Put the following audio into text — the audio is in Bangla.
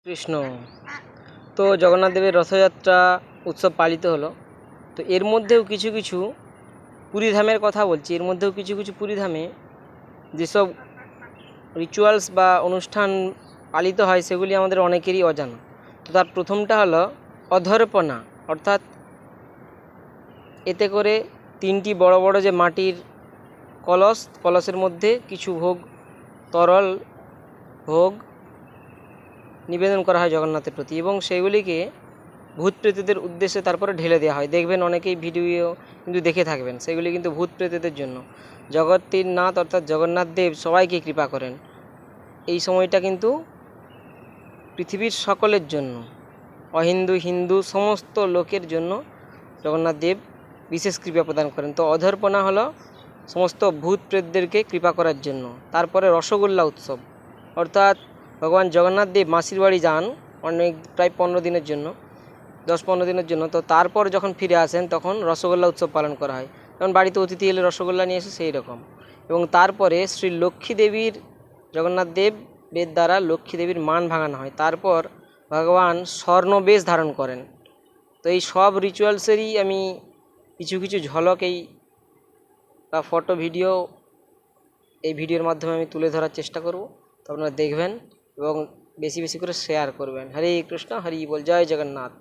কৃষ্ণ। তো জগন্নাথ দেবের রথযাত্রা উৎসব পালিত হলো। তো এর মধ্যেও কিছু কিছু পুরীধামের কথা বলছি, এর মধ্যেও কিছু কিছু পুরীধামে যেসব রিচুয়ালস বা অনুষ্ঠান পালিত হয় সেগুলি আমাদের অনেকেরই অজানা। তো তার প্রথমটা হলো অধর্পণা, অর্থাৎ এতে করে তিনটি বড় বড় যে মাটির কলসের মধ্যে কিছু ভোগ, তরল ভোগ নিবেদন করা হয় জগন্নাথের প্রতি, এবং সেগুলিকে ভূত প্রেতদের উদ্দেশ্যে তারপরে ঢেলে দেওয়া হয়। দেখবেন অনেকেই ভিডিও কিন্তু দেখে থাকবেন, সেগুলি কিন্তু ভূত প্রেতদের জন্য। জগতের নাথ অর্থাৎ জগন্নাথ দেব সবাইকে কৃপা করেন। এই সময়টা কিন্তু পৃথিবীর সকলের জন্য, অহিন্দু হিন্দু সমস্ত লোকের জন্য জগন্নাথ দেব বিশেষ কৃপা প্রদান করেন। তো অধর্পণা হলো সমস্ত ভূত প্রেতদেরকে কৃপা করার জন্য। তারপরে রসগোল্লা উৎসব, অর্থাৎ ভগবান জগন্নাথ দেব মাসির বাড়ি যান প্রায় 15 দিনের জন্য, 10-15 দিনের জন্য। তো তারপর যখন ফিরে আসেন তখন রসগোল্লা উৎসব পালন করা হয়, যেমন বাড়িতে অতিথি এলে রসগোল্লা নিয়ে এসে সেই রকম। এবং তারপরে শ্রী লক্ষ্মী দেবীর, জগন্নাথ দেবের দ্বারা লক্ষ্মী দেবীর মান ভাঙানো হয়। তারপর ভগবান স্বর্ণবেশ ধারণ করেন। তো এই সব রিচুয়ালসেরই আমি কিছু কিছু ঝলক এই বা ফটো ভিডিও এই ভিডিওর মাধ্যমে আমি তুলে ধরার চেষ্টা করব। তো আপনারা দেখবেন এবং বেশি বেশি করে শেয়ার করবেন। হরে কৃষ্ণ, হরি বল, জয় জগন্নাথ।